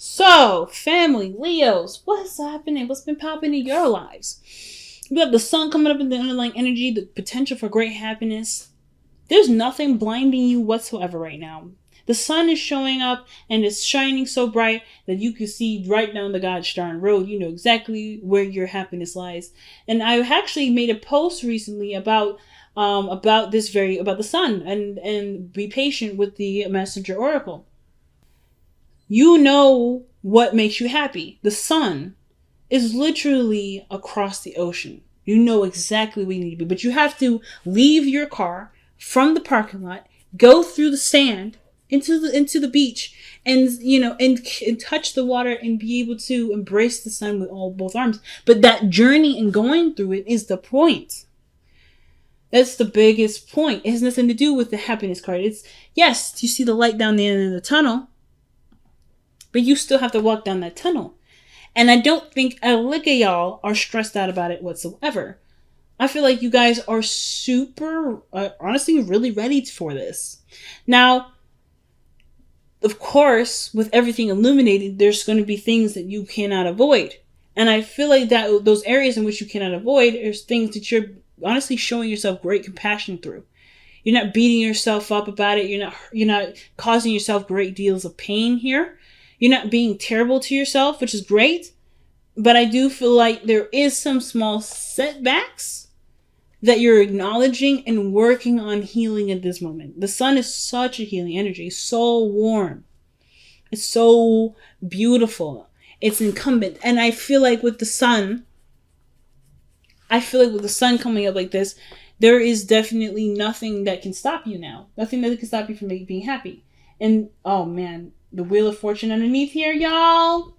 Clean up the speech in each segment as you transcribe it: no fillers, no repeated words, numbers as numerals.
So, family, Leos, what's happening? What's been popping in your lives? We have the sun coming up in the underlying energy, the potential for great happiness. There's nothing blinding you whatsoever right now. The sun is showing up and it's shining so bright that you can see right down the God's darn road. You know exactly where your happiness lies. And I actually made a post recently about the sun and be patient with the messenger oracle. You know what makes you happy. The sun is literally across the ocean. You know exactly where you need to be, but you have to leave your car from the parking lot, go through the sand into the beach, and and touch the water and be able to embrace the sun with both arms. But that journey and going through it is the point. That's the biggest point. It has nothing to do with the happiness card. It's, yes, you see the light down the end of the tunnel, but you still have to walk down that tunnel. And I don't think a lick of y'all are stressed out about it whatsoever. I feel like you guys are super, honestly, really ready for this. Now, of course, with everything illuminated, there's going to be things that you cannot avoid. And I feel like that those areas in which you cannot avoid are things that you're honestly showing yourself great compassion through. You're not beating yourself up about it. You're not causing yourself great deals of pain here. You're not being terrible to yourself, which is great. But I do feel like there is some small setbacks that you're acknowledging and working on healing at this moment. The sun is such a healing energy. So warm. It's so beautiful. It's incumbent. And I feel like with the sun coming up like this, there is definitely nothing that can stop you now. Nothing that can stop you from being happy. And, oh man, the Wheel of Fortune underneath here, y'all.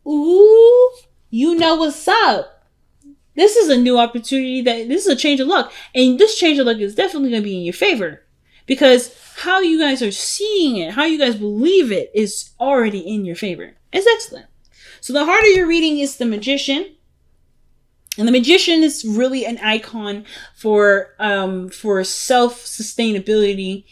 Ooh, you know what's up. This is a new opportunity. This is a change of luck. And this change of luck is definitely going to be in your favor. Because how you guys are seeing it, how you guys believe it, is already in your favor. It's excellent. So the heart of your reading is the Magician. And the Magician is really an icon for self-sustainability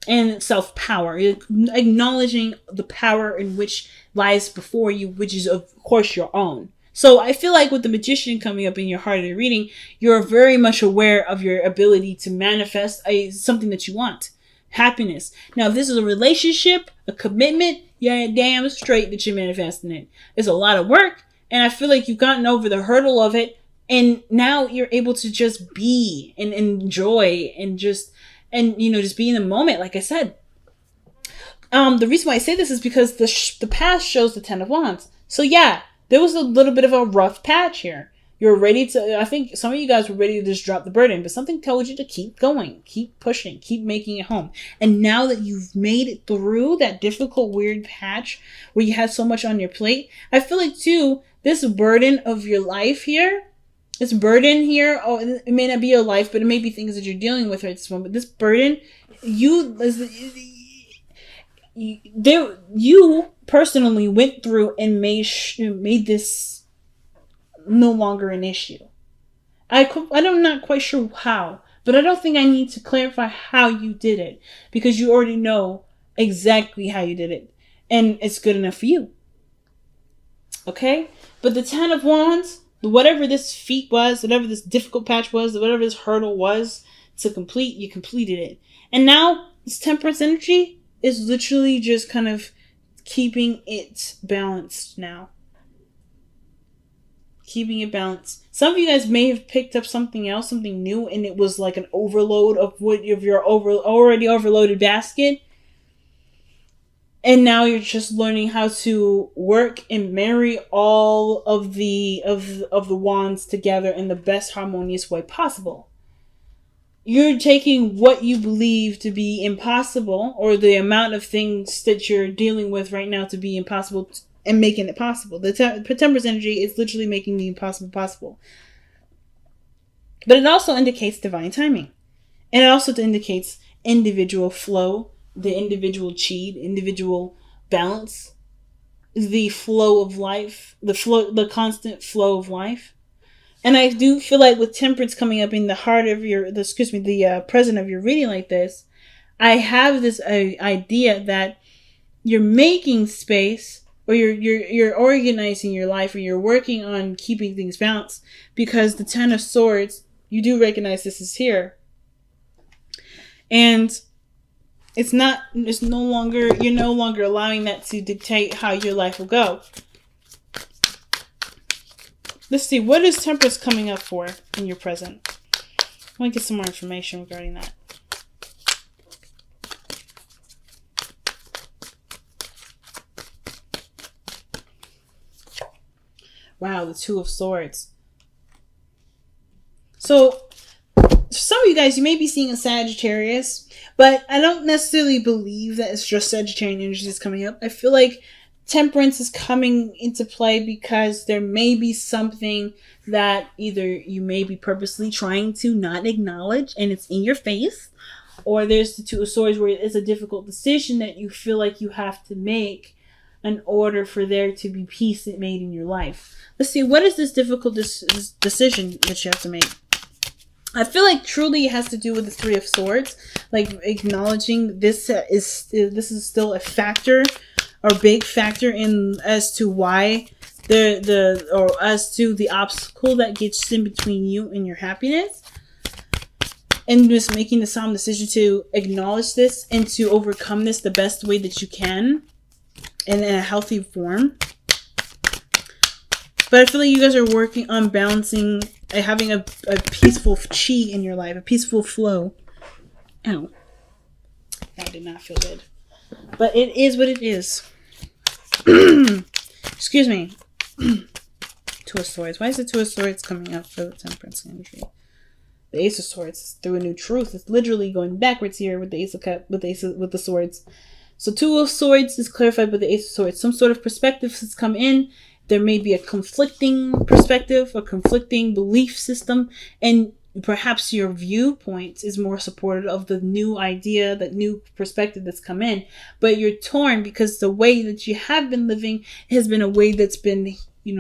and self-power. Acknowledging the power in which lies before you, which is, of course, your own. So I feel like with the Magician coming up in your heart of the reading, you're very much aware of your ability to manifest something that you want. Happiness. Now, if this is a relationship, a commitment, you're damn straight that you're manifesting it. It's a lot of work, and I feel like you've gotten over the hurdle of it, and now you're able to just be and enjoy and just be in the moment, like I said. The reason why I say this is because the past shows the Ten of Wands. So yeah, there was a little bit of a rough patch here. You're ready to, I think some of you guys were ready to just drop the burden, but something told you to keep going, keep pushing, keep making it home. And now that you've made it through that difficult, weird patch where you had so much on your plate, I feel like too, this burden of your life here, this burden here, it may not be your life, but it may be things that you're dealing with right at this moment. This burden, you personally went through and made this no longer an issue. I'm not quite sure how, but I don't think I need to clarify how you did it, because you already know exactly how you did it, and it's good enough for you. Okay? But the Ten of Wands, whatever this feat was, whatever this difficult patch was, whatever this hurdle was to complete, you completed it. And now this Temperance energy is literally just kind of keeping it balanced now. Keeping it balanced. Some of you guys may have picked up something else, something new, and it was like an overload of your already overloaded basket. And now you're just learning how to work and marry all of the wands together in the best harmonious way possible. You're taking what you believe to be impossible, or the amount of things that you're dealing with right now to be impossible, and making it possible. The Temperance energy is literally making the impossible possible. But it also indicates divine timing. And it also indicates individual flow, the individual chi, individual balance, the flow of life, the constant flow of life. And I do feel like with Temperance coming up in the heart of the present of your reading like this, I have this idea that you're making space or you're organizing your life, or you're working on keeping things balanced, because the Ten of Swords, you do recognize this is here. And you're no longer allowing that to dictate how your life will go. Let's see, what is Temperance coming up for in your present? I want to get some more information regarding that. Wow, the Two of Swords. So, for some of you guys, you may be seeing a Sagittarius, but I don't necessarily believe that it's just Sagittarian energy that's coming up. I feel like Temperance is coming into play because there may be something that either you may be purposely trying to not acknowledge and it's in your face, or there's the Two of Swords where it's a difficult decision that you feel like you have to make in order for there to be peace made in your life. Let's see, what is this difficult decision that you have to make? I feel like truly it has to do with the Three of Swords, like acknowledging this is still a factor, or big factor in as to why or as to the obstacle that gets in between you and your happiness, and just making the solemn decision to acknowledge this and to overcome this the best way that you can and in a healthy form. But I feel like you guys are working on balancing, having a peaceful chi in your life, a peaceful flow. Ow. That did not feel good. But it is what it is. Excuse me. Two of Swords. Why is the Two of Swords coming up for the Temperance energy? The Ace of Swords is through a new truth. It's literally going backwards here with the Ace of Cups, with the Swords. So Two of Swords is clarified by the Ace of Swords. Some sort of perspective has come in. There may be a conflicting perspective, a conflicting belief system, and perhaps your viewpoint is more supportive of the new idea, that new perspective that's come in. But you're torn because the way that you have been living has been a way that's been,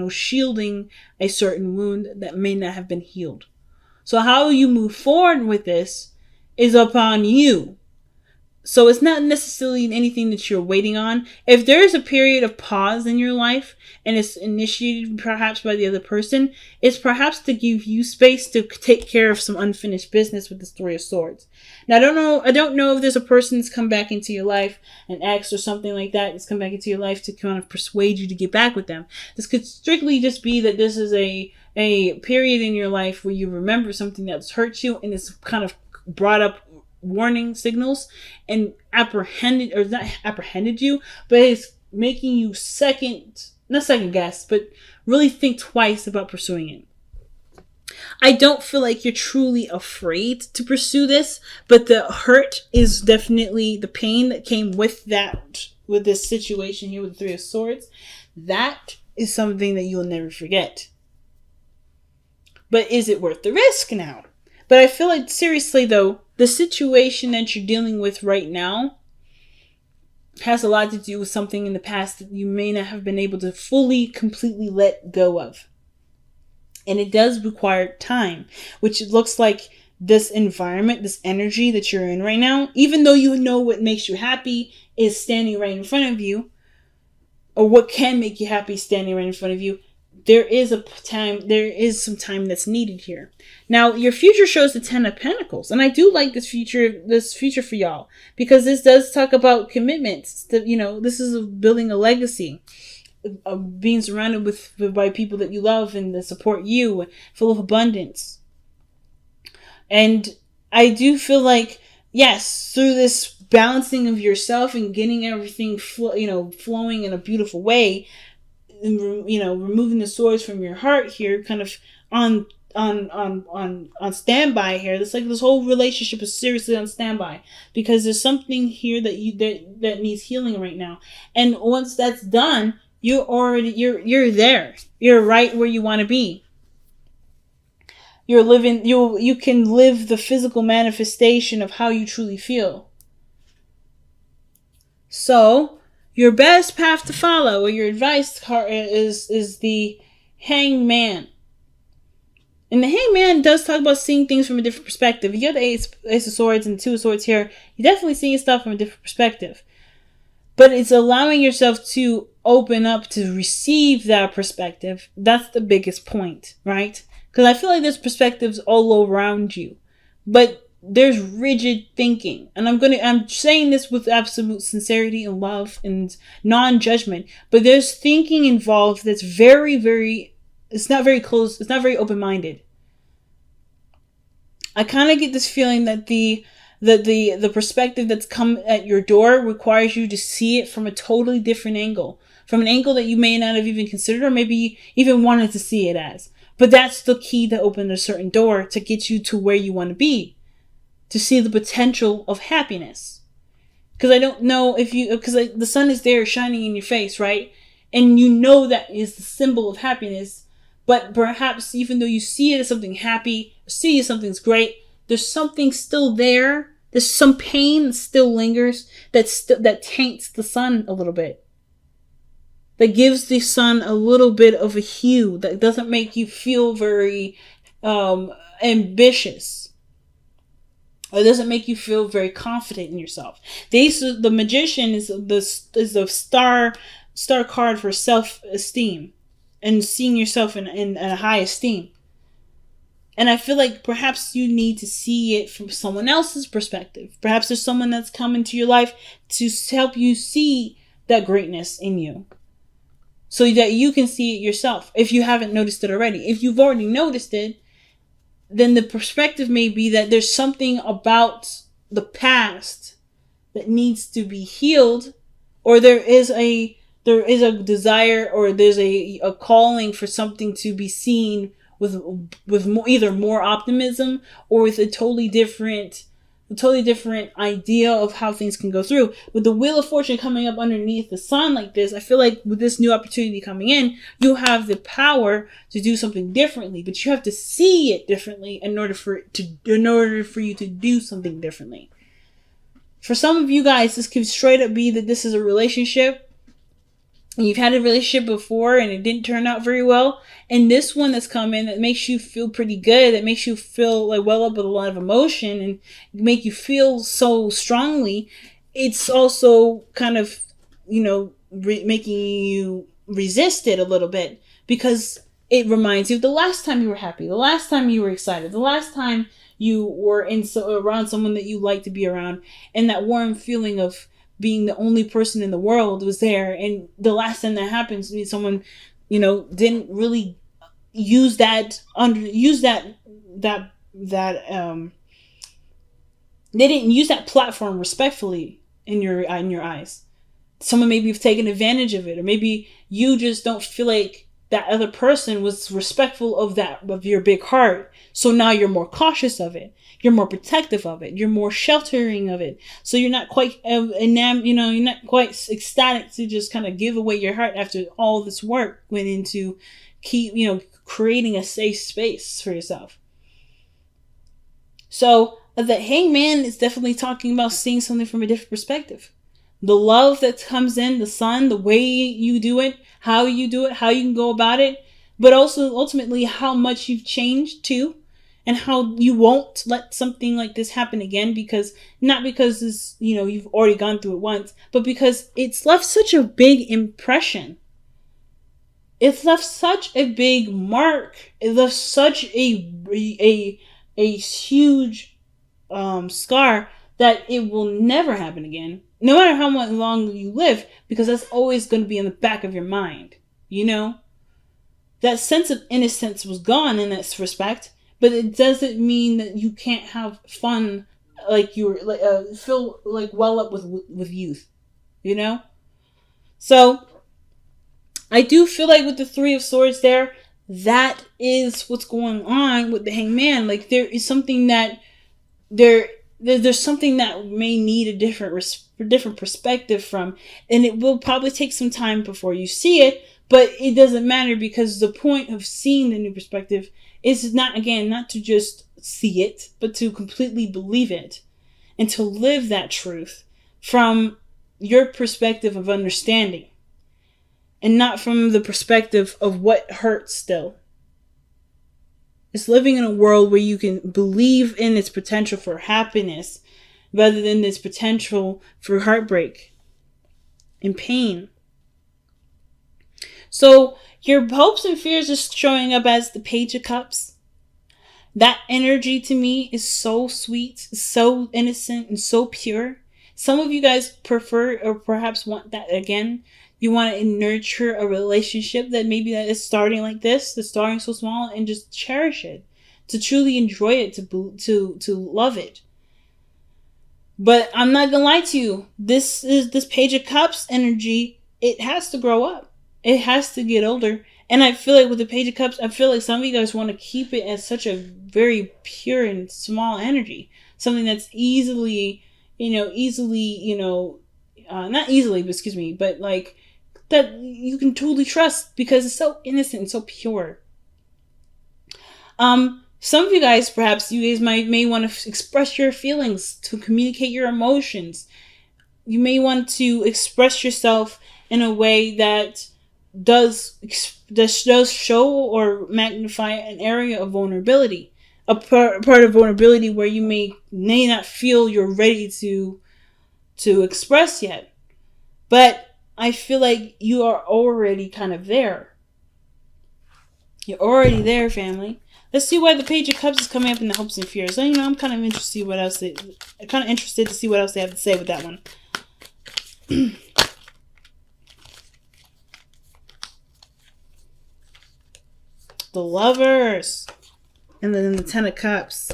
shielding a certain wound that may not have been healed. So how you move forward with this is upon you. So it's not necessarily anything that you're waiting on. If there is a period of pause in your life and it's initiated perhaps by the other person, it's perhaps to give you space to take care of some unfinished business with the Three of Swords. Now, I don't know if there's a person that's come back into your life, an ex or something like that, that's come back into your life to kind of persuade you to get back with them. This could strictly just be that this is a period in your life where you remember something that's hurt you and it's kind of brought up warning signals and not apprehended you, but it's making you not second guess, but really think twice about pursuing it. I don't feel like you're truly afraid to pursue this, but the hurt is definitely the pain that came with this situation here with the Three of Swords. That is something that you'll never forget. But is it worth the risk now? But I feel like, seriously though, the situation that you're dealing with right now has a lot to do with something in the past that you may not have been able to fully, completely let go of. And it does require time, which it looks like this environment, this energy that you're in right now, even though you know what makes you happy is standing right in front of you, or what can make you happy standing right in front of you, there is some time that's needed here. Now, your future shows the Ten of Pentacles, and I do like this future for y'all, because this does talk about commitments. This is building a legacy, of being surrounded by people that you love and that support you, full of abundance. And I do feel like, yes, through this balancing of yourself and getting everything flowing in a beautiful way, removing the swords from your heart here, kind of on standby here. It's like this whole relationship is seriously on standby because there's something here that needs healing right now. And once that's done, you're there. You're right where you want to be. You're living. You can live the physical manifestation of how you truly feel. So, your best path to follow, or your advice card, is the Hangman. And the Hangman does talk about seeing things from a different perspective. You got the Ace of Swords and the Two of Swords here. You're definitely seeing stuff from a different perspective. But it's allowing yourself to open up to receive that perspective. That's the biggest point, right? Because I feel like there's perspectives all around you, but there's rigid thinking. And I'm saying this with absolute sincerity and love and non-judgment, but there's thinking involved that's very, very, it's not very close, it's not very open-minded. I kind of get this feeling that the perspective that's come at your door requires you to see it from a totally different angle, from an angle that you may not have even considered or maybe even wanted to see it as. But that's the key to open a certain door to get you to where you want to be, to see the potential of happiness. Because I don't know if you, because the sun is there shining in your face, right? And you know that is the symbol of happiness. But perhaps even though you see it as something happy, see it as something's great, there's something still there. There's some pain that still lingers that taints the sun a little bit. That gives the sun a little bit of a hue that doesn't make you feel very ambitious. Or it doesn't make you feel very confident in yourself. The magician is the star card for self-esteem and seeing yourself in a high esteem. And I feel like perhaps you need to see it from someone else's perspective. Perhaps there's someone that's come into your life to help you see that greatness in you, so that you can see it yourself if you haven't noticed it already. If you've already noticed it, then the perspective may be that there's something about the past that needs to be healed, or there is a desire, or there's a calling for something to be seen with more, either more optimism or with a totally different idea of how things can go through. With the Wheel of Fortune coming up underneath the sun like this, I feel like with this new opportunity coming in, you have the power to do something differently, but you have to see it differently in order for you to do something differently. For some of you guys, this could straight up be that this is a relationship. And you've had a relationship before and it didn't turn out very well. And this one that's coming that makes you feel pretty good, that makes you feel like well up with a lot of emotion and make you feel so strongly. It's also kind of, making you resist it a little bit, because it reminds you of the last time you were happy, the last time you were excited, the last time you were around someone that you like to be around, and that warm feeling of being the only person in the world was there. And the last time that happens, someone, didn't really use that they didn't use that platform respectfully in your eyes. Someone maybe have taken advantage of it, or maybe you just don't feel like that other person was respectful of your big heart. So now you're more cautious of it. You're more protective of it. You're more sheltering of it. So you're not quite you're not quite ecstatic to just kind of give away your heart after all this work went into creating a safe space for yourself. So the Hangman is definitely talking about seeing something from a different perspective. The love that comes in, the sun, the way you do it, how you do it, how you can go about it, but also ultimately how much you've changed too, and how you won't let something like this happen again, not because this, you've already gone through it once, but because it's left such a big impression. It's left such a big mark. It left such a huge scar that it will never happen again. No matter how much long you live, because that's always going to be in the back of your mind. That sense of innocence was gone in this respect, but it doesn't mean that you can't have fun, like feel like well up with youth, So I do feel like with the Three of Swords there, that is what's going on with the Hangman. Like there is something that there's something that may need a different perspective from, and it will probably take some time before you see it, but it doesn't matter, because the point of seeing the new perspective is not to just see it, but to completely believe it and to live that truth from your perspective of understanding, and not from the perspective of what hurts still. It's living in a world where you can believe in its potential for happiness rather than its potential for heartbreak. in pain. So your hopes and fears are showing up as the Page of Cups. That energy to me is so sweet, so innocent, and so pure. Some of you guys prefer or perhaps want that again. You want to nurture a relationship that maybe that is starting like this, that's starting so small, and just cherish it, to truly enjoy it, to love it. But I'm not gonna lie to you. This Page of Cups energy. It has to grow up. It has to get older. And I feel like with the Page of Cups, I feel like some of you guys want to keep it as such a very pure and small energy. Something that's easily, not easily, but excuse me, but like that you can totally trust because it's so innocent and so pure. Some of you guys, perhaps you guys may want to express your feelings, to communicate your emotions. You may want to express yourself in a way that does show or magnify an area of vulnerability, a part of vulnerability where you may not feel you're ready to express yet. But I feel like you are already kind of there. You're already there, family. Let's see why the Page of Cups is coming up in the hopes and fears. So, I'm kind of interested to see what else they have to say with that one. The Lovers. And then the Ten of Cups.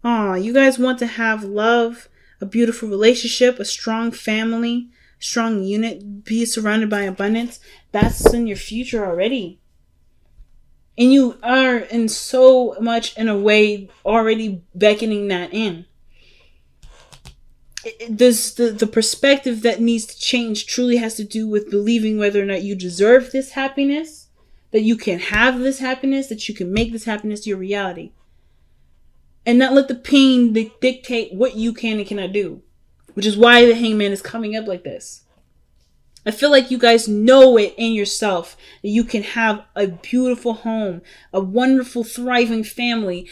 You guys want to have love, a beautiful relationship, a strong family, strong unit, be surrounded by abundance. That's in your future already. And you are in so much in a way already beckoning that in. The perspective that needs to change truly has to do with believing whether or not you deserve this happiness, that you can have this happiness, that you can make this happiness your reality. And not let the pain dictate what you can and cannot do. Which is why the Hangman is coming up like this. I feel like you guys know it in yourself that you can have a beautiful home, a wonderful, thriving family,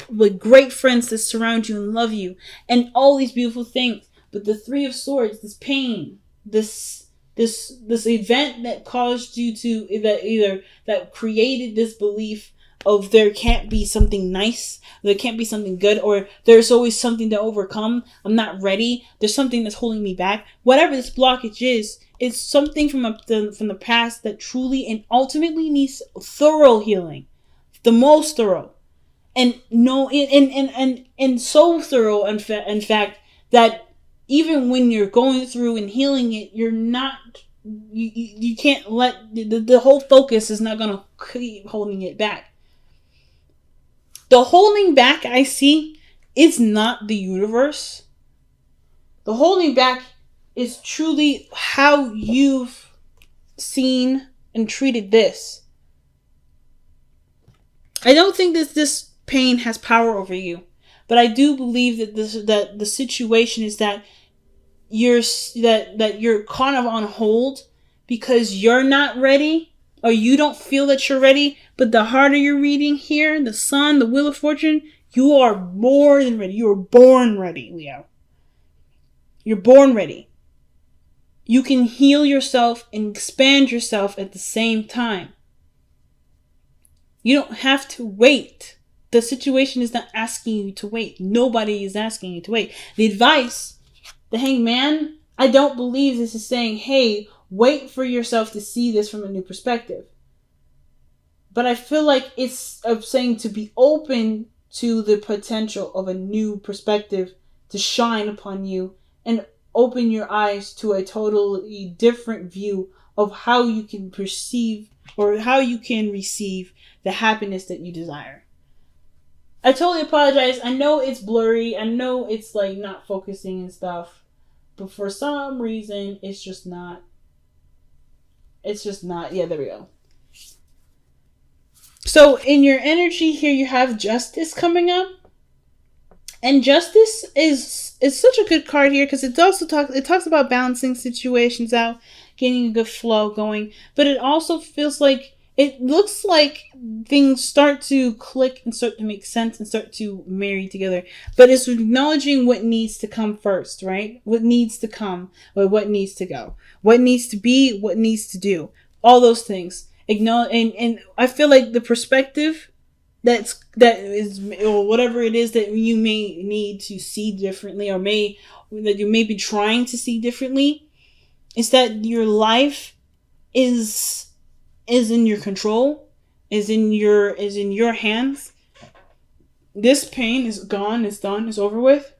with great friends that surround you and love you, and all these beautiful things. But the Three of Swords, this pain, this event that caused you that created this belief of there can't be something nice, there can't be something good, or there's always something to overcome. I'm not ready. There's something that's holding me back. Whatever this blockage is, it's something from the past that truly and ultimately needs thorough healing, the most thorough, and so thorough. In fact, that even when you're going through and healing it, you're not. You can't let the whole focus is not gonna keep holding it back. The holding back I see is not the universe. The holding back is truly how you've seen and treated this. I don't think that this pain has power over you, but I do believe that the situation is that you're kind of on hold because you're not ready. Or you don't feel that you're ready, but the harder you're reading here, the Sun, the Wheel of Fortune, you are more than ready. You are born ready, Leo. You're born ready. You can heal yourself and expand yourself at the same time. You don't have to wait. The situation is not asking you to wait. Nobody is asking you to wait. The advice, the Hangman, I don't believe this is saying, hey, wait for yourself to see this from a new perspective. But I feel like it's saying to be open to the potential of a new perspective to shine upon you and open your eyes to a totally different view of how you can perceive or how you can receive the happiness that you desire. I totally apologize. I know it's blurry. I know it's like not focusing and stuff. But for some reason, it's just not. Yeah, there we go. So in your energy here, you have Justice coming up. And Justice is such a good card here because it talks about balancing situations out, getting a good flow going. But it also feels like it looks like things start to click and start to make sense and start to marry together. But it's acknowledging what needs to come first, right? What needs to come or what needs to go. What needs to be, what needs to do. All those things. Acknowledge, and I feel like the perspective that is, or whatever it is that you may need to see differently, or that you may be trying to see differently, is that your life is in your control, is in your hands. This pain is gone, it's done, it's over with.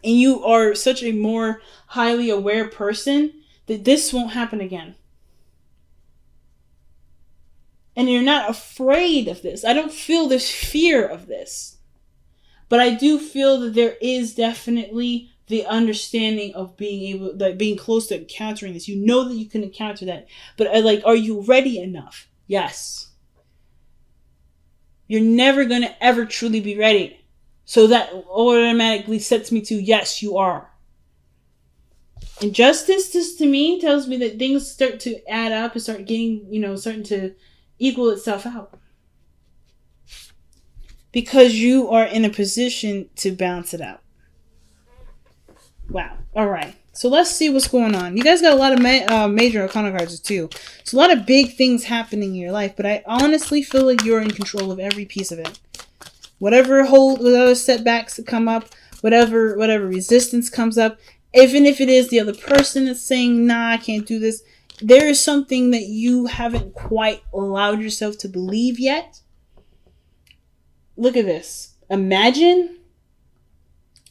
And you are such a more highly aware person that this won't happen again. And you're not afraid of this. I don't feel this fear of this. But I do feel that there is definitely the understanding of being able, like being close to encountering this. You know that you can encounter that. But are you ready enough? Yes. You're never going to ever truly be ready. So that automatically sets me to yes, you are. And justice, this to me tells me that things start to add up and start getting, starting to equal itself out. Because you are in a position to balance it out. Wow. All right. So let's see what's going on. You guys got a lot of major arcana cards too. So a lot of big things happening in your life. But I honestly feel like you're in control of every piece of it. Whatever setbacks that come up, whatever resistance comes up, even if it is the other person that's saying, nah, I can't do this. There is something that you haven't quite allowed yourself to believe yet. Look at this. Imagine.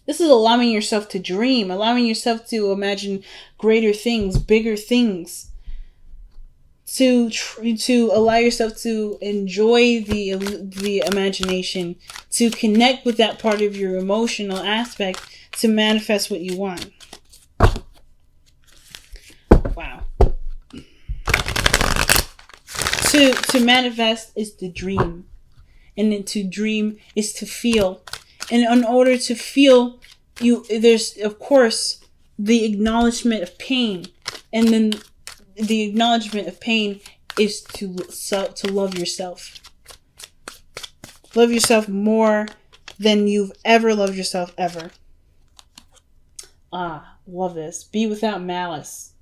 This is allowing yourself to dream, allowing yourself to imagine greater things, bigger things. To allow yourself to enjoy the imagination, to connect with that part of your emotional aspect, to manifest what you want. Wow. To manifest is to dream. And then to dream is to feel. And in order to feel, there's, of course, the acknowledgement of pain. And then the acknowledgement of pain is to love yourself. Love yourself more than you've ever loved yourself ever. Love this. Be without malice.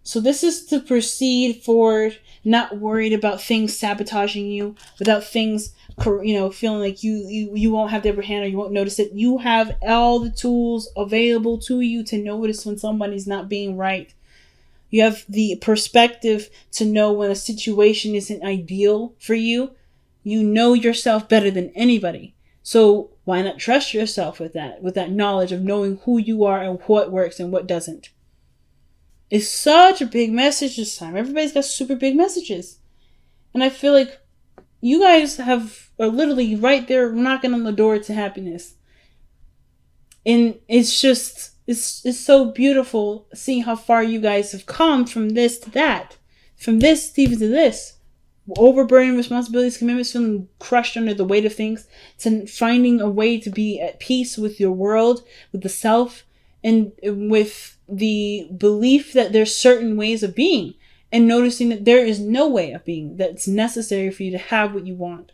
So this is to proceed forward, not worried about things sabotaging you, without things, feeling like you won't have the upper hand or you won't notice it. You have all the tools available to you to notice when somebody's not being right. You have the perspective to know when a situation isn't ideal for you. You know yourself better than anybody. So why not trust yourself with that knowledge of knowing who you are and what works and what doesn't. It's such a big message this time. Everybody's got super big messages. And I feel like you guys are literally right there knocking on the door to happiness. And it's just, it's so beautiful seeing how far you guys have come from this to that. From this to even to this. Overburdened responsibilities, commitments, feeling crushed under the weight of things, to finding a way to be at peace with your world, with the self, and with the belief that there's certain ways of being, and noticing that there is no way of being that's necessary for you to have what you want.